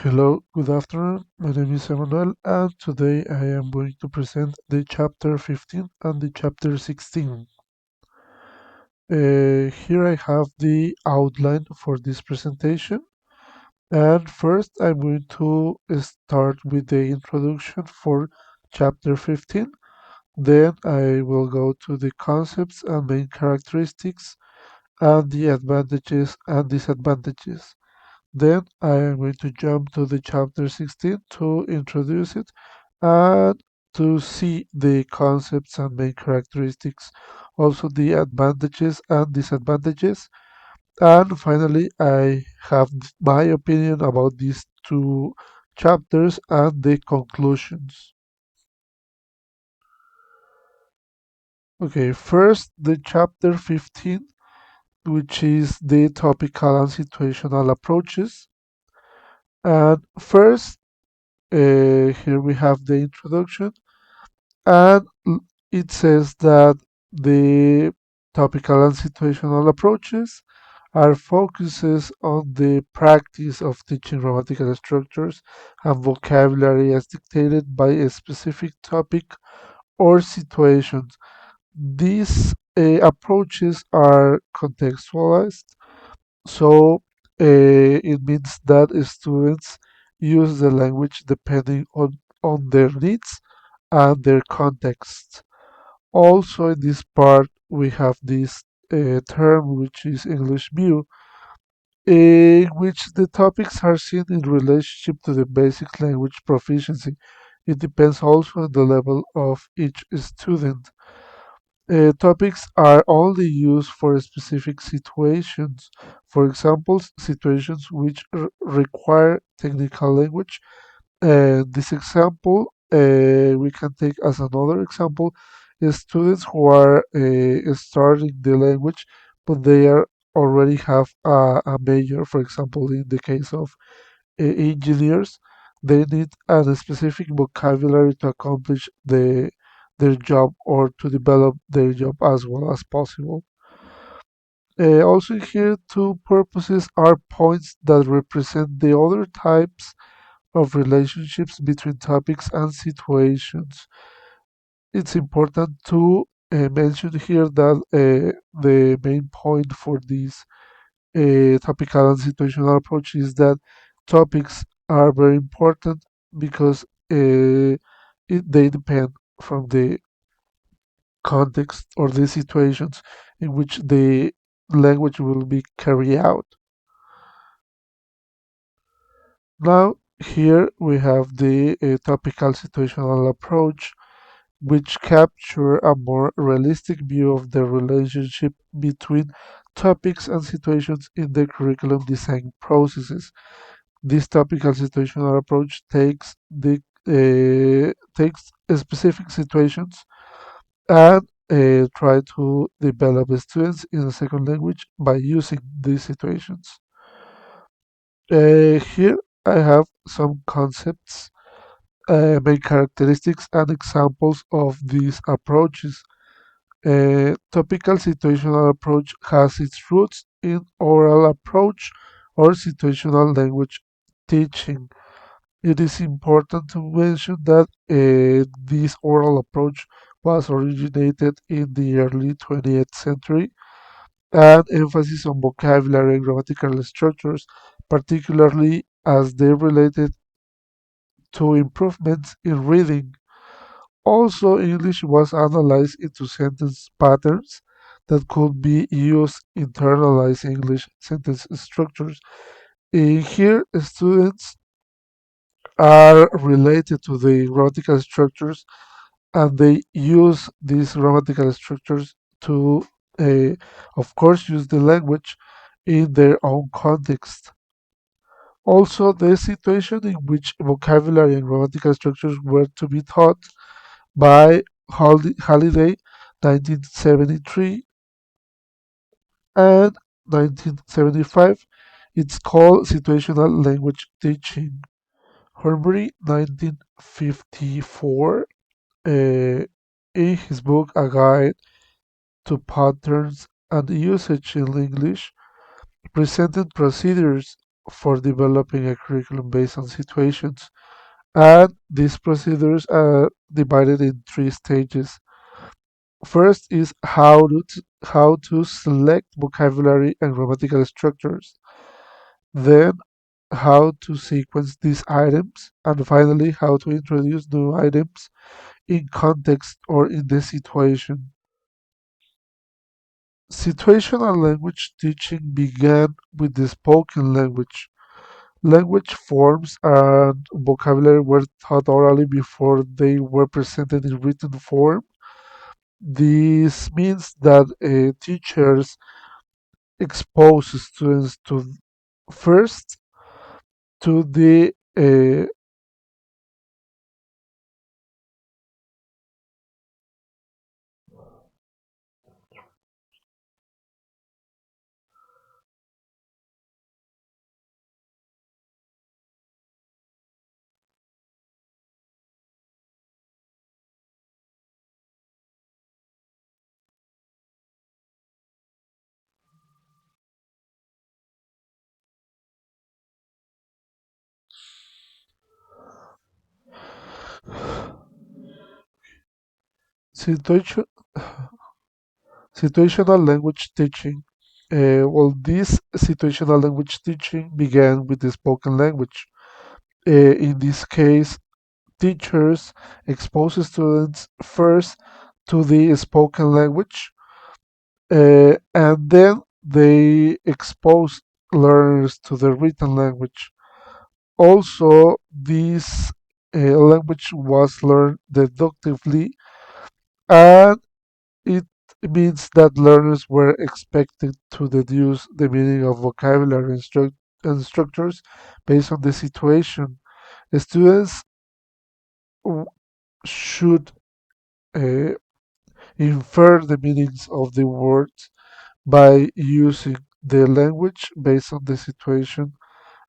Hello, good afternoon. My name is Emmanuel, and today I am going to present the chapter 15 and the chapter 16. Here I have the outline for this presentation, and first I'm going to start with the introduction for chapter 15. Then I will go to the concepts and main characteristics and the advantages and disadvantages. Then I am going to jump to the chapter 16 to introduce it and to see the concepts and main characteristics, also the advantages and disadvantages. And finally, I have my opinion about these two chapters and the conclusions. Okay, first, the chapter 15, which is the topical and situational approaches. And first, here we have the introduction, and it says that the topical and situational approaches are focuses on the practice of teaching grammatical structures and vocabulary as dictated by a specific topic or situations. These approaches are contextualized, so it means that students use the language depending on their needs and their context. Also, in this part, we have this term which is English view, in which the topics are seen in relationship to the basic language proficiency. It depends also on the level of each student. Topics are only used for specific situations. For example, situations which require technical language. This example we can take as another example is students who are starting the language, but they are already have a major. For example, in the case of engineers, they need a specific vocabulary to accomplish their job or to develop their job as well as possible. Also here, two purposes are points that represent the other types of relationships between topics and situations. It's important to mention here that the main point for this topical and situational approach is that topics are very important because they depend from the context or the situations in which the language will be carried out. Now, here we have the topical situational approach, which capture a more realistic view of the relationship between topics and situations in the curriculum design processes. This topical situational approach takes specific situations and try to develop the students in a second language by using these situations. Here I have some concepts, main characteristics, and examples of these approaches. Topical situational approach has its roots in oral approach or situational language teaching. It is important to mention that this oral approach was originated in the early 20th century and emphasis on vocabulary and grammatical structures, particularly as they related to improvements in reading. Also, English was analyzed into sentence patterns that could be used internalized English sentence structures. In here, students are related to the grammatical structures and they use these grammatical structures to, uh, of course, use the language in their own context. Also, the situation in which vocabulary and grammatical structures were to be taught by Halliday, 1973, and 1975. It's called situational language teaching. Horbury, 1954, in his book A Guide to Patterns and Usage in English, presented procedures for developing a curriculum based on situations. And these procedures are divided in three stages. First is how to select vocabulary and grammatical structures. Then how to sequence these items, and finally how to introduce new items in context or in the situation. Situational language teaching began with the spoken language. Language forms and vocabulary were taught orally before they were presented in written form. This means that teachers expose students to first to the situation, situational language teaching. Well, this situational language teaching began with the spoken language. In this case, teachers expose students first to the spoken language, and then they expose learners to the written language. Also, this language was learned deductively, and it means that learners were expected to deduce the meaning of vocabulary and structures based on the situation. Students w- should uh, infer the meanings of the words by using the language based on the situation,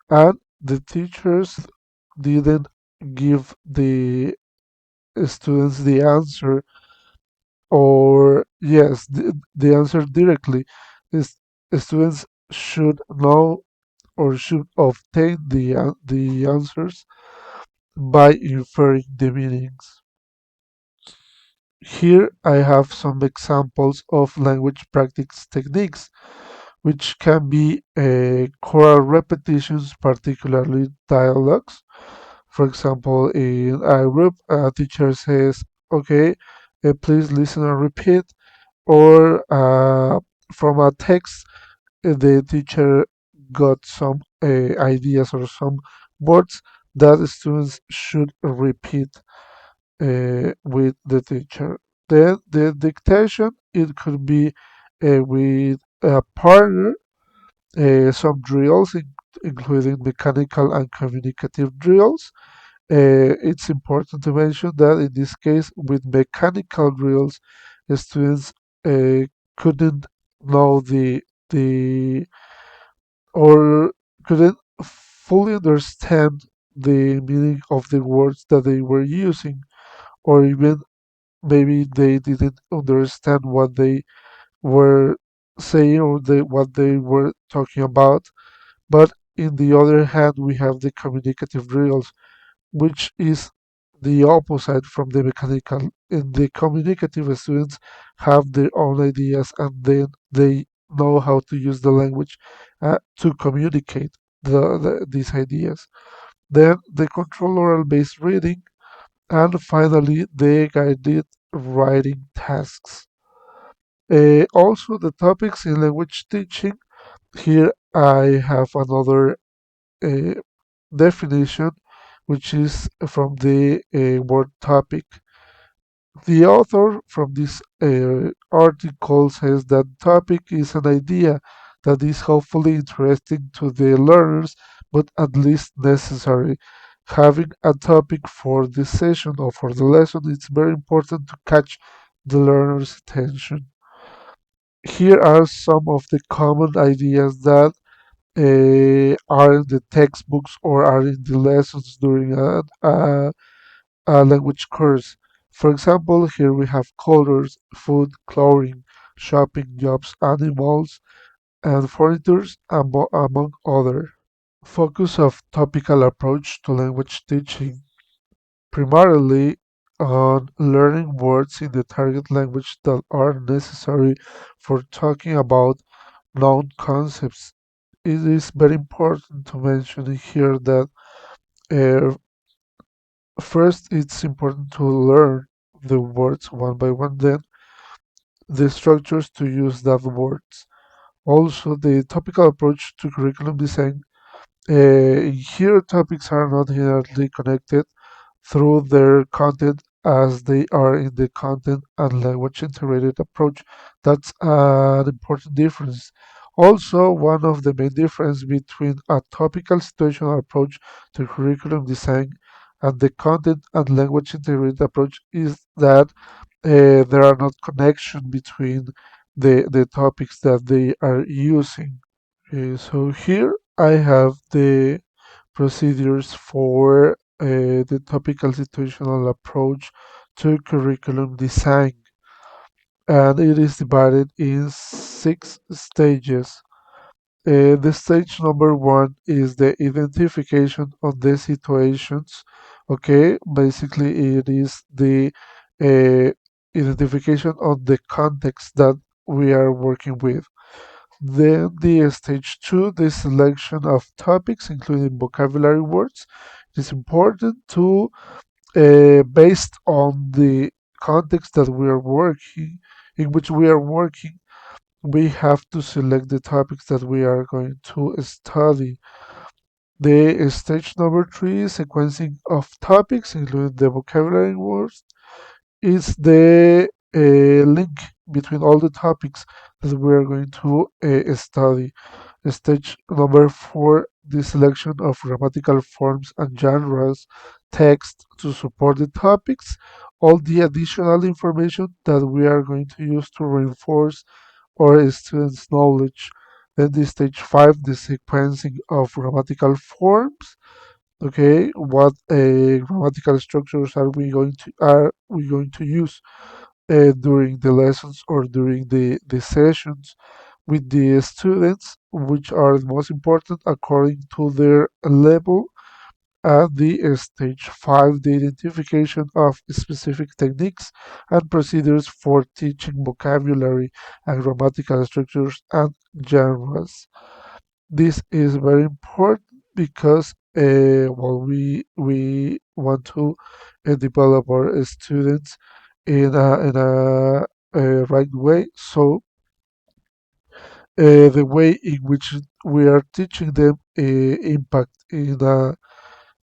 and the teachers didn't give the students the answer, or yes, the answer directly. Is students should know or should obtain the answers by inferring the meanings. Here I have some examples of language practice techniques, which can be choral repetitions, particularly dialogues. For example, in a group, a teacher says, okay, please listen and repeat, or from a text, the teacher got some ideas or some words that students should repeat with the teacher. Then the dictation, it could be with a partner, some drills, including mechanical and communicative drills. It's important to mention that in this case, with mechanical drills, the students uh, couldn't know the or couldn't fully understand the meaning of the words that they were using, or even maybe they didn't understand what they were saying or what they were talking about. But in the other hand, we have the communicative drills, which is the opposite from the mechanical. In the communicative, students have their own ideas, and then they know how to use the language to communicate these ideas. Then the control oral based reading, and finally the guided writing tasks. Also, the topics in language teaching. Here I have another uh, definition, which is from the word topic. The author from this article says that topic is an idea that is hopefully interesting to the learners, but at least necessary. Having a topic for this session or for the lesson is very important to catch the learner's attention. Here are some of the common ideas that are in the textbooks or are in the lessons during a language course. For example, here we have colors, food, clothing, shopping, jobs, animals, and furnitures, among other. Focus of topical approach to language teaching primarily on learning words in the target language that are necessary for talking about known concepts. It is very important to mention here that uh, first it's important to learn the words one by one, then the structures to use that words. Also, the topical approach to curriculum design. Here, topics are not inherently connected through their content as they are in the content and language integrated approach. That's an important difference. Also, one of the main differences between a topical situational approach to curriculum design and the content and language integrated approach is that there are not connection between the topics that they are using. So here I have the procedures for the topical situational approach to curriculum design, and it is divided in 6 stages. The stage number one is the identification of the situations. Okay, basically, it is the uh, identification of the context that we are working with. Then the stage two, the selection of topics, including vocabulary words. It is important to, based on the context that we are working, in which we are working, we have to select the topics that we are going to study. The stage number three, sequencing of topics, including the vocabulary words, is the link between all the topics that we are going to study. Stage number four, the selection of grammatical forms and genres, text to support the topics, all the additional information that we are going to use to reinforce our students' knowledge. Then the stage five, the sequencing of grammatical forms. Okay, what grammatical structures are we going to use during the lessons or during the sessions with the students, which are the most important according to their level. And the stage 5, the identification of specific techniques and procedures for teaching vocabulary and grammatical structures and genres. This is very important because we want to develop our students in a right way. So the way in which we are teaching them impact in a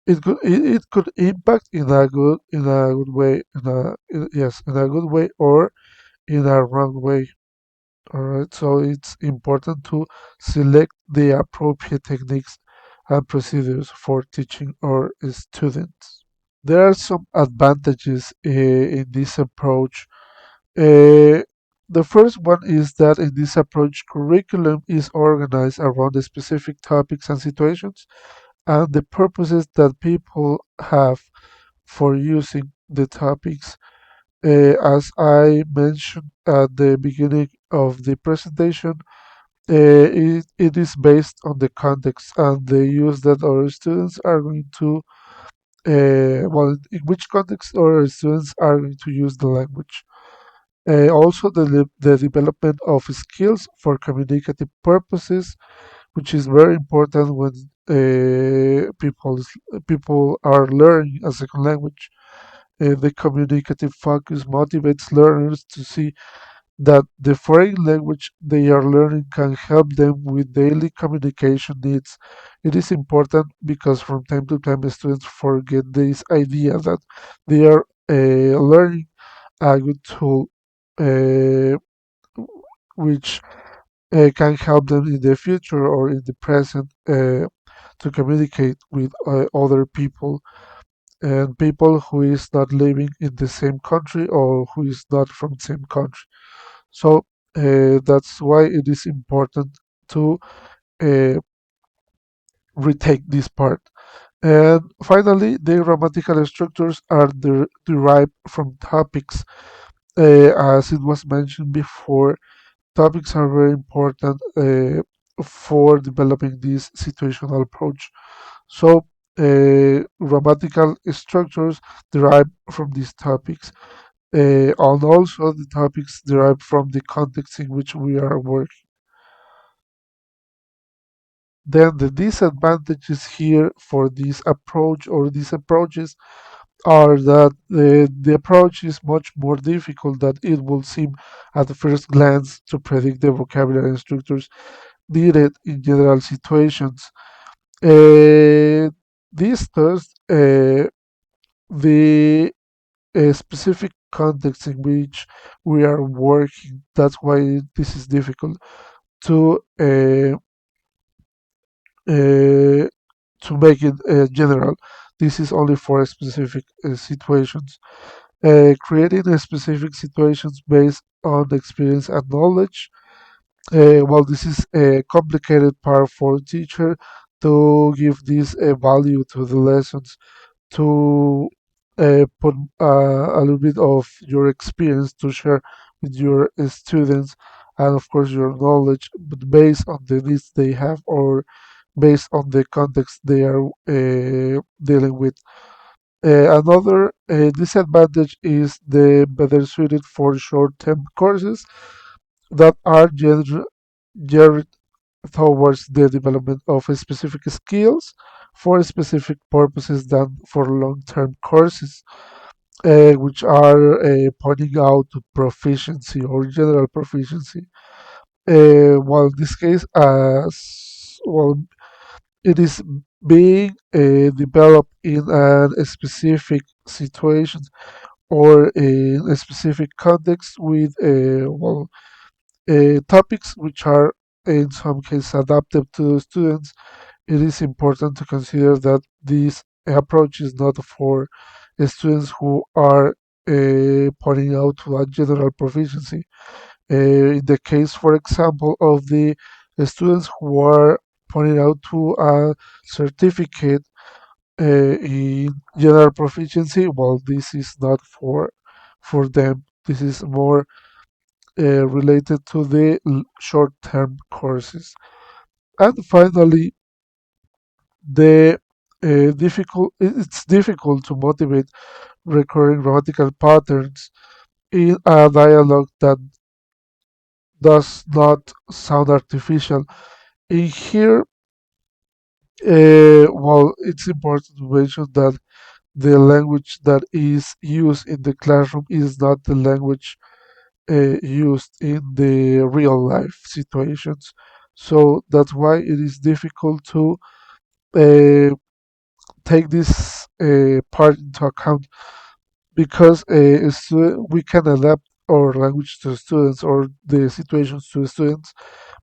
it could impact in a good way yes, in a good way or in a wrong way. All right, so it's important to select the appropriate techniques and procedures for teaching our students. There are some advantages in this approach. Uh, the first one is that in this approach, curriculum is organized around the specific topics and situations and the purposes that people have for using the topics. As I mentioned at the beginning of the presentation, it is based on the context and the use that our students are going to, in which context our students are going to use the language. Also, the development of skills for communicative purposes, which is very important when people are learning a second language. The communicative focus motivates learners to see that the foreign language they are learning can help them with daily communication needs. It is important because from time to time students forget this idea that they are learning a good tool uh, which can help them in the future or in the present to communicate with other people and people who is not living in the same country or who is not from the same country. So that's why it is important to uh, retake this part. And finally, the grammatical structures are derived from topics. As it was mentioned before, topics are very important. for developing this situational approach. So, grammatical structures derive from these topics, and also the topics derive from the context in which we are working. Then the disadvantages here for this approach or these approaches are that the approach is much more difficult than it will seem at the first glance to predict the vocabulary and structures needed in general situations. This thus the specific context in which we are working. That's why this is difficult to uh, to make it general. This is only for specific situations. Creating specific situations based on experience and knowledge. Well, this is a complicated part for teacher to give this value to the lessons, to put a little bit of your experience to share with your students, and of course your knowledge, but based on the needs they have or based on the context they are dealing with. Another disadvantage is the better suited for short-term courses that are geared towards the development of specific skills for specific purposes than for long-term courses, which are pointing out to proficiency or general proficiency. While in this case, as well, it is being developed in a specific situation or in a specific context with topics which are in some cases adapted to students. It is important to consider that this approach is not for students who are pointing out to a general proficiency. In the case, for example, of the students who are pointing out to a certificate in general proficiency, well, this is not for them. This is more related to the short-term courses. And finally, the it's difficult to motivate recurring grammatical patterns in a dialogue that does not sound artificial. In here, well, it's important to mention that the language that is used in the classroom is not the language used in the real life situations. So that's why it is difficult to uh, take this part into account because we can adapt our language to students or the situations to students,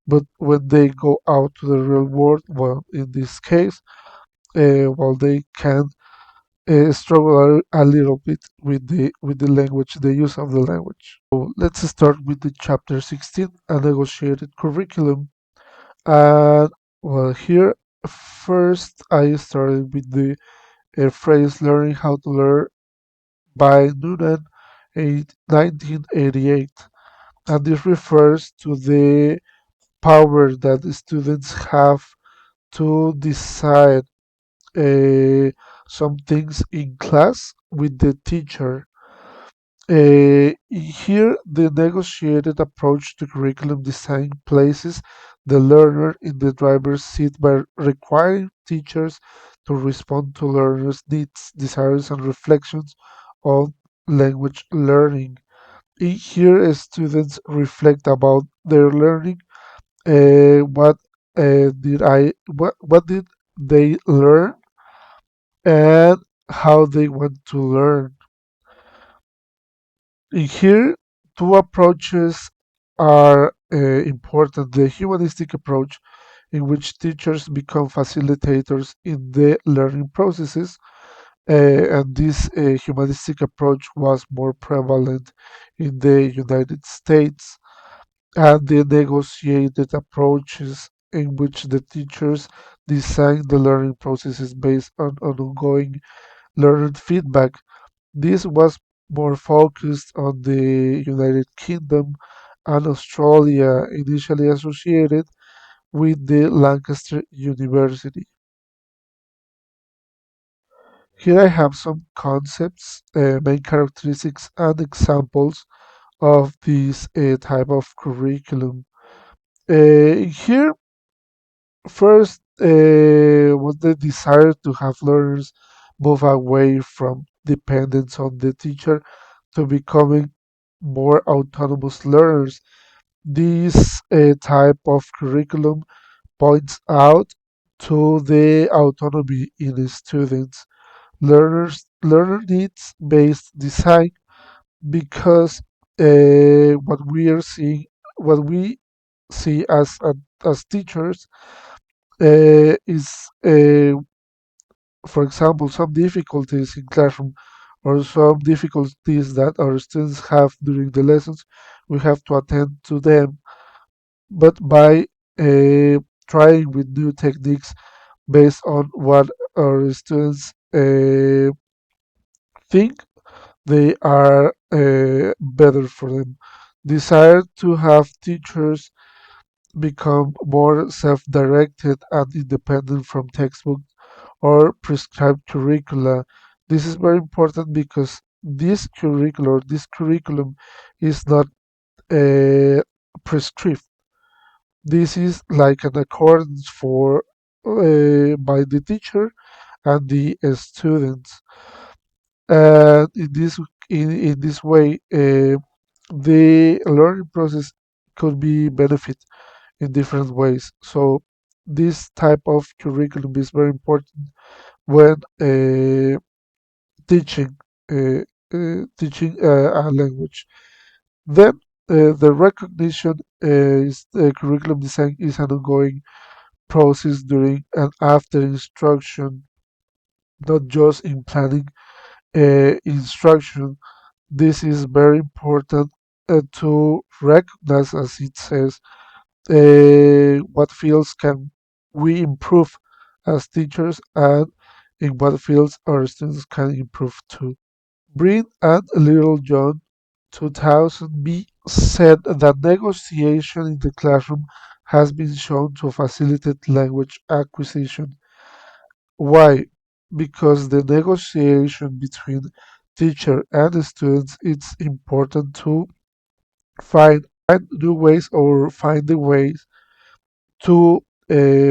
but when they go out to the real world, well, in this case, well, they can struggle a little bit with the language, the use of the language. So let's start with the chapter 16, a negotiated curriculum. And well, here first I started with the phrase "learning how to learn" by Noonan in 1988, and this refers to the power that the students have to decide some things in class with the teacher. Here, the negotiated approach to curriculum design places the learner in the driver's seat by requiring teachers to respond to learners' needs, desires, and reflections on language learning. Here, students reflect about their learning. What what did they learn, and how they want to learn. Here, two approaches are important. The humanistic approach, in which teachers become facilitators in the learning processes, and this humanistic approach was more prevalent in the United States, and the negotiated approaches, in which the teachers design the learning processes based on ongoing learned feedback. This was more focused on the United Kingdom and Australia, initially associated with the Lancaster University. Here I have some concepts, main characteristics, and examples of this type of curriculum. Here, first, was the desire to have learners move away from dependence on the teacher to becoming more autonomous learners. This type of curriculum points out to the autonomy in the students. Learner needs based design because what we see as teachers is, for example, some difficulties in classroom or some difficulties that our students have during the lessons. We have to attend to them, but by trying with new techniques based on what our students think they are better for them. Desire to have teachers become more self directed and independent from textbook or prescribed curricula. This is very important because this curriculum is not uh, prescribed. This is like an accordance for by the teacher and the students. And in this way, the learning process could be benefit in different ways. So this type of curriculum is very important when teaching a language. Then the recognition is curriculum design is an ongoing process during and after instruction, not just in planning instruction. This is very important to recognize, as it says, what fields can we improve as teachers and in what fields our students can improve too. Breen and Littlejohn 2000b said that negotiation in the classroom has been shown to facilitate language acquisition. Why? Because the negotiation between teacher and students it's important to find new ways or find the ways to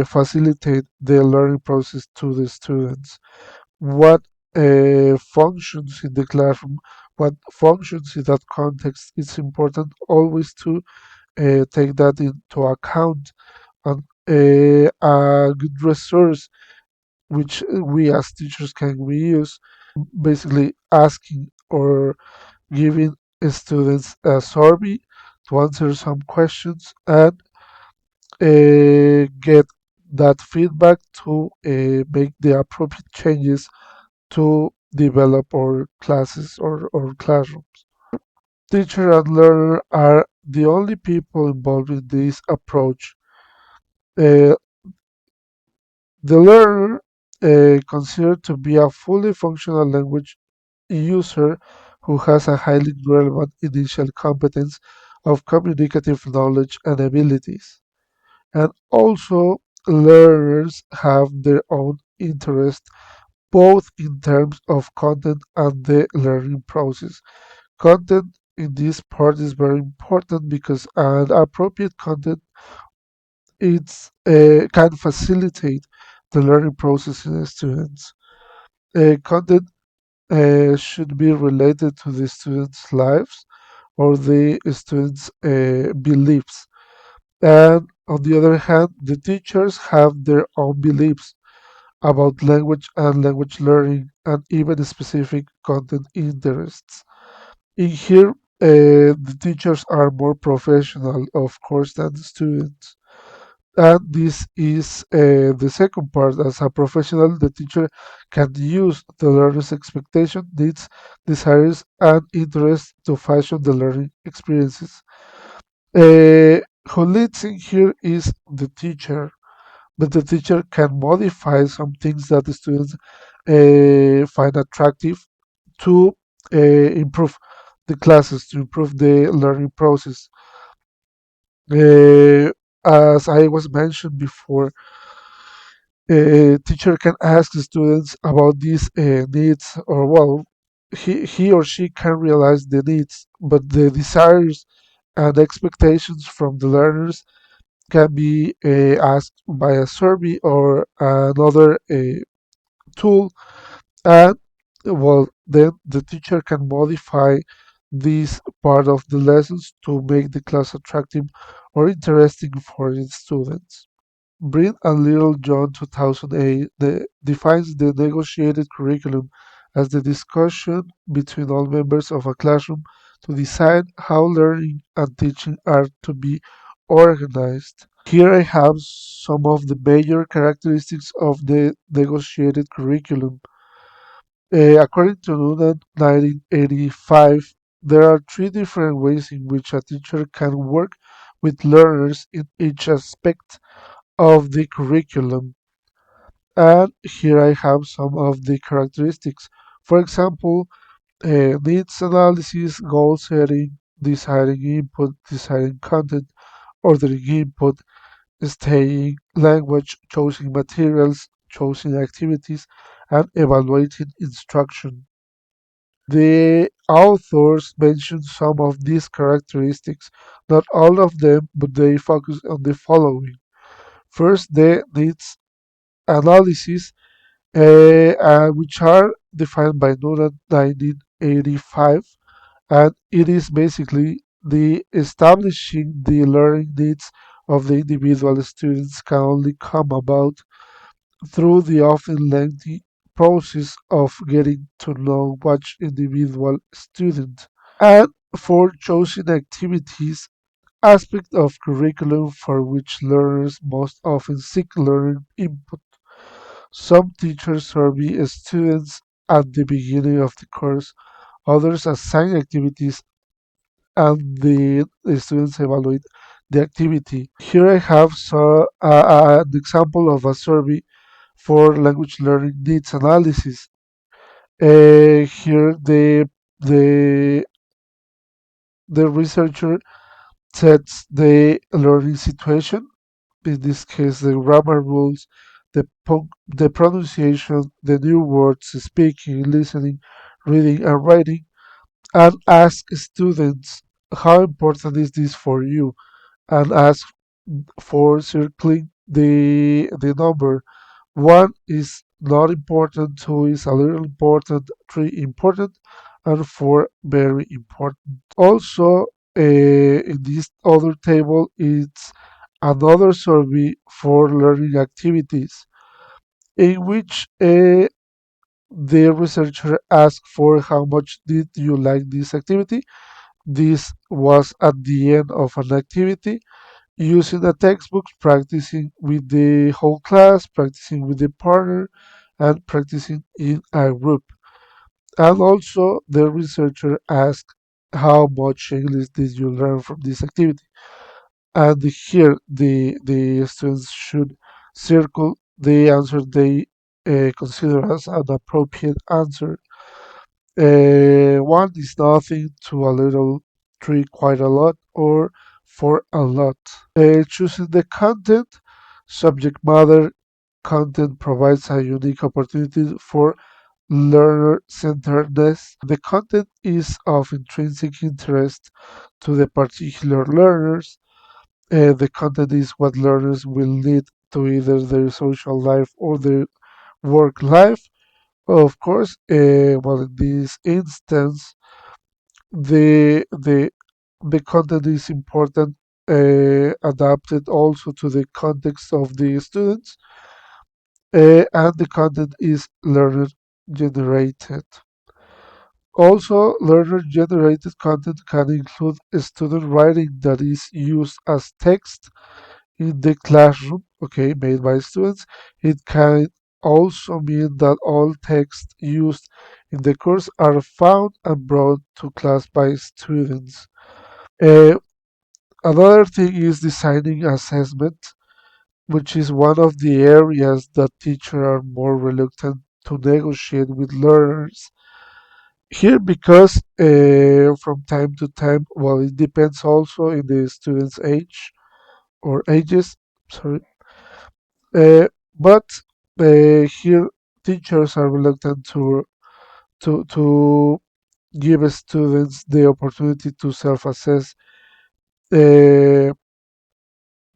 facilitate the learning process to the students. What functions in the classroom, what functions in that context, it's important always to take that into account. And a good resource which we as teachers can we use basically asking or giving students a survey to answer some questions and get that feedback to make the appropriate changes to develop our classes or classroom. Teacher and learner are the only people involved in this approach. Uh, the learner, considered to be a fully functional language user who has a highly relevant initial competence of communicative knowledge and abilities. And also, learners have their own interest both in terms of content and the learning process. Content in this part is very important because an appropriate content can facilitate the learning process in the students. Content should be related to the students' lives or the students' beliefs. And on the other hand, the teachers have their own beliefs about language and language learning and even specific content interests. In here, the teachers are more professional, of course, than the students. And this is the second part. As a professional, the teacher can use the learner's expectation, needs, desires, and interests to fashion the learning experiences. Who leads in here is the teacher, but the teacher can modify some things that the students find attractive to improve the classes, to improve the learning process. Uh, as I was mentioned before, a teacher can ask the students about these needs, or well, he or she can realize the needs, but the desires and expectations from the learners can be asked by a survey or another tool, and well, then the teacher can modify this part of the lessons to make the class attractive or interesting for its students. Brin and Little John 2008 defines the negotiated curriculum as the discussion between all members of a classroom to decide how learning and teaching are to be organized. Here I have some of the major characteristics of the negotiated curriculum. According to Noonan 1985, there are three different ways in which a teacher can work with learners in each aspect of the curriculum. And here I have some of the characteristics. For example, needs analysis, goal setting, deciding input, deciding content, ordering input, studying language, choosing materials, choosing activities, and evaluating instruction. The authors mention some of these characteristics, not all of them, but they focus on the following. First, the needs analysis, which are defined by Newton 1985, and it is basically the establishing the learning needs of the individual students can only come about through the often lengthy process of getting to know each individual student. And for choosing activities, aspect of curriculum for which learners most often seek learning input. Some teachers survey students at the beginning of the course, others assign activities, and the students evaluate the activity. Here I have an example of a survey for language learning needs analysis. Here the the researcher sets the learning situation, in this case the grammar rules, the pronunciation, the new words, speaking, listening, reading, and writing, and ask students how important is this for you, and ask for circling the number. One is not important, two is a little important, three important, and four very important. Also, in this other table, it's another survey for learning activities in which the researcher asked for how much did you like this activity. This was at the end of an activity, using a textbook, practicing with the whole class, practicing with the partner, and practicing in a group. And also, the researcher asked how much English did you learn from this activity. And here, the students should circle the answer they consider as an appropriate answer. One is nothing, two a little, three quite a lot, or four a lot. Choosing the content, subject matter content provides a unique opportunity for learner centeredness. The content is of intrinsic interest to the particular learners. The content is what learners will need to either their social life or their work life. Of course, well, in this instance, the the content is important, adapted also to the context of the students, and the content is learner generated. Also, learner generated content can include student writing that is used as text in the classroom, okay, made by students. It can also mean that all texts used in the course are found and brought to class by students. Uh, Another thing is designing assessment, which is one of the areas that teachers are more reluctant to negotiate with learners. Here, because from time to time, well, it depends also in the student's age. or ages. Sorry, but here teachers are reluctant to give students the opportunity to self-assess uh,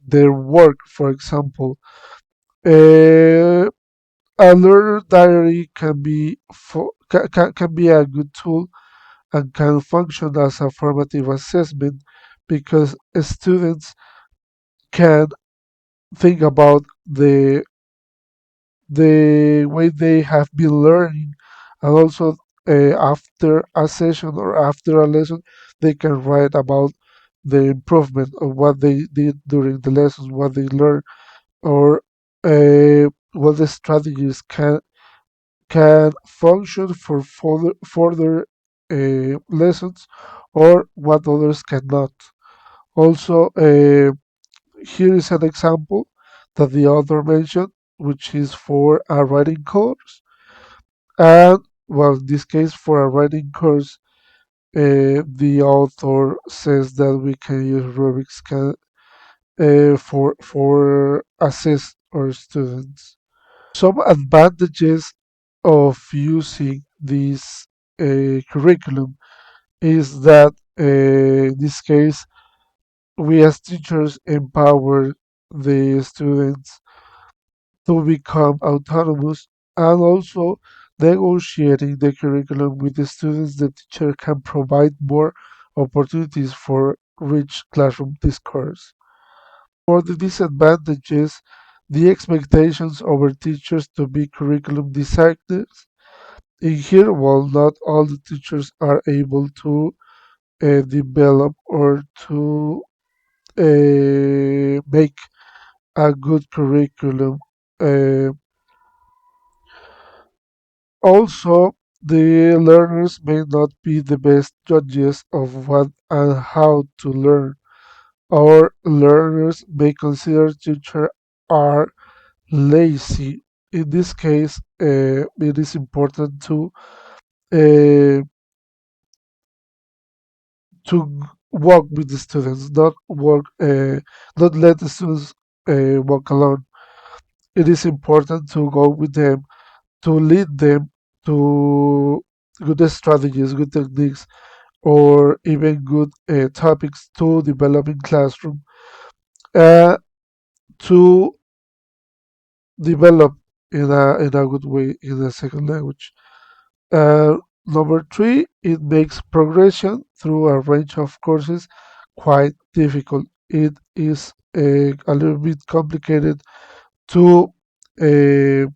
their work. For example, uh, a learner diary can be a good tool and can function as a formative assessment because students can think about the way they have been learning, and also after a session or after a lesson they can write about the improvement of what they did during the lessons, what they learned, or what the strategies can function for further lessons, or what others cannot. Also, here is an example that the author mentioned, which is for a writing course. And, well, in this case, for a writing course, the author says that we can use rubrics for assess our students. Some advantages of using this curriculum is that in this case we as teachers empower the students to become autonomous, and also negotiating the curriculum with the students, the teacher can provide more opportunities for rich classroom discourse. For the disadvantages, the expectations over teachers to be curriculum designers. In here, while not all the teachers are able to develop or to make a good curriculum. Uh, Also, the learners may not be the best judges of what and how to learn, or learners may consider teachers are lazy. In this case, it is important uh, to walk with the students, not let the students walk alone. It is important to go with them, to lead them to good strategies, good techniques, or even good topics to develop in classroom, uh, to develop in a good way in a second language. Number three, it makes progression through a range of courses quite difficult. It is a little bit complicated to uh,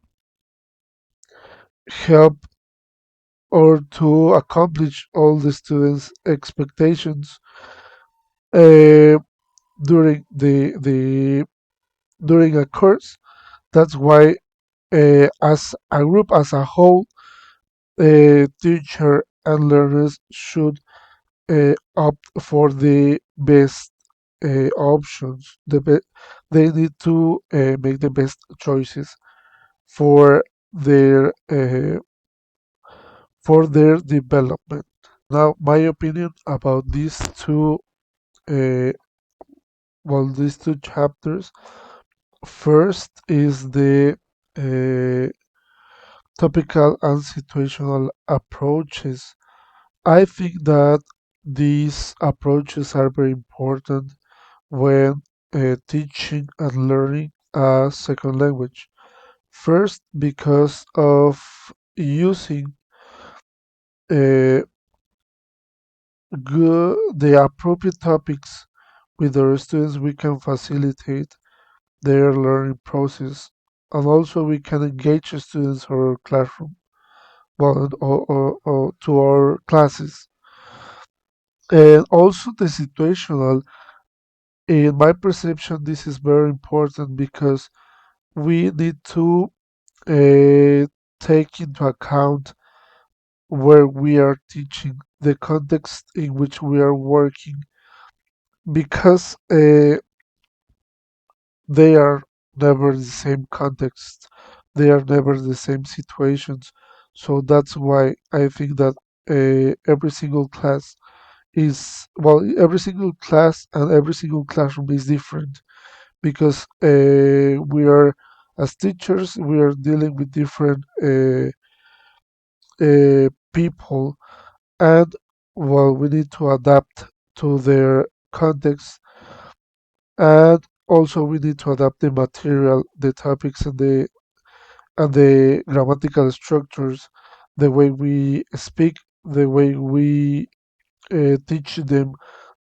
help or to accomplish all the students' expectations uh, during the during a course. That's why, as a group, as a whole, teacher and learners should opt for the best options. They need to make the best choices for their uh, for their development. Now, my opinion about uh, these two chapters. First is the uh, topical and situational approaches. I think that these approaches are very important when teaching and learning a second language. First, because of using uh, the appropriate topics with our students, we can facilitate their learning process, and also we can engage the students or our classroom, well, or to our classes. And also the situational, in my perception, this is very important because we need to uh, take into account where we are teaching, the context in which we are working, because they are never the same context, they are never the same situations. So that's why I think that every single class every single class and every single classroom is different. because we are, as teachers, we are dealing with different people, and well, we need to adapt to their context, and also we need to adapt the material, the topics, and the grammatical structures, the way we speak, the way we teach them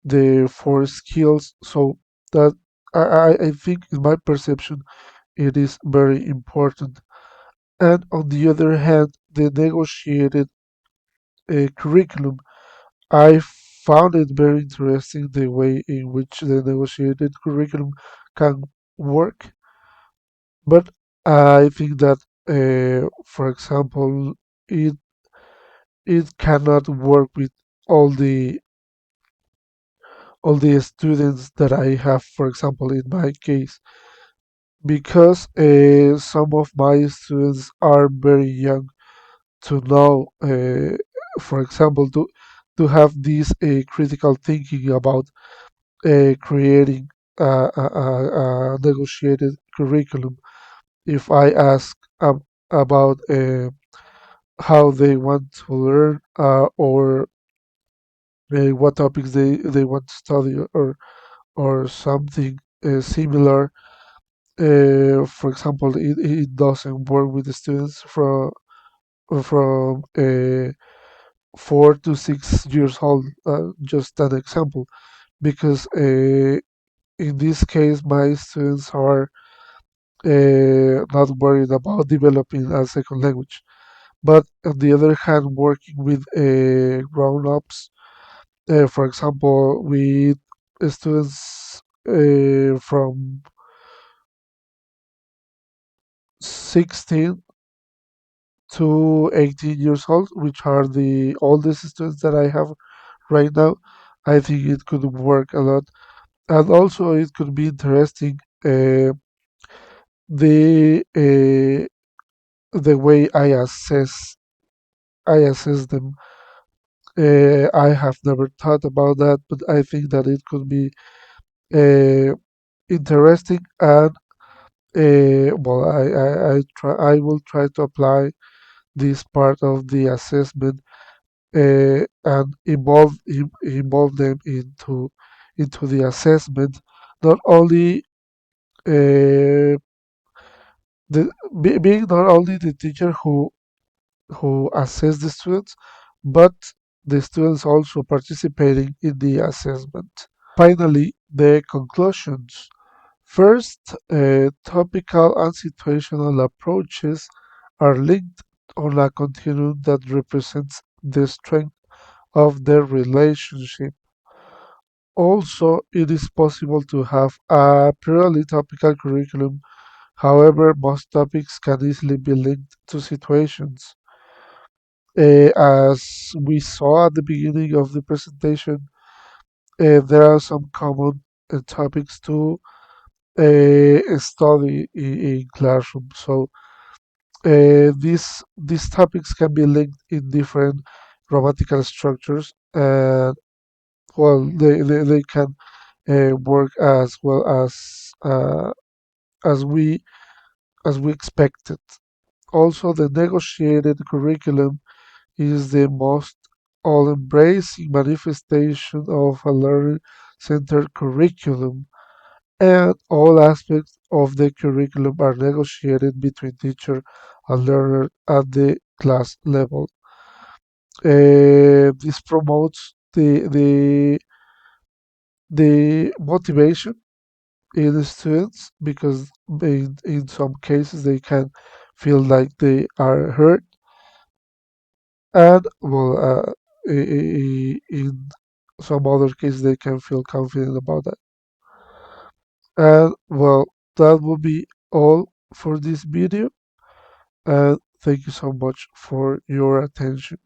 the four skills. So that I think, in my perception, it is very important. And on the other hand, the negotiated curriculum, I found it very interesting the way in which the negotiated curriculum can work. But I think that, for example, it it cannot work with all the students that I have, for example, in my case, because some of my students are very young to know, for example, to have this critical thinking about creating a negotiated curriculum. If I ask about how they want to learn, or what topics they want to study, or something similar. For example, it doesn't work with the students from 4 to 6 years old. Just an example, because in this case, my students are not worried about developing a second language. But on the other hand, working with grown-ups, for example, with students from 16 to 18 years old, which are the oldest students that I have right now, I think it could work a lot. And also, it could be interesting, the the way I assess them. I have never thought about that, but I think that it could be uh, interesting. And well, I will try to apply this part of the assessment, and involve them into the assessment. Not only the being not only the teacher who assess the students, but the students also participating in the assessment. Finally, the conclusions. First, topical and situational approaches are linked on a continuum that represents the strength of their relationship. Also, it is possible to have a purely topical curriculum. However, most topics can easily be linked to situations. As we saw at the beginning of the presentation, there are some common topics to study in classroom. So these topics can be linked in different grammatical structures, and well, they can work as well as we as we expected. Also, the negotiated curriculum is the most all-embracing manifestation of a learner-centered curriculum, and all aspects of the curriculum are negotiated between teacher and learner at the class level. This promotes the motivation in the students, because in some cases they can feel like they are heard, and well, in some other cases they can feel confident about that. And well, that will be all for this video, and thank you so much for your attention.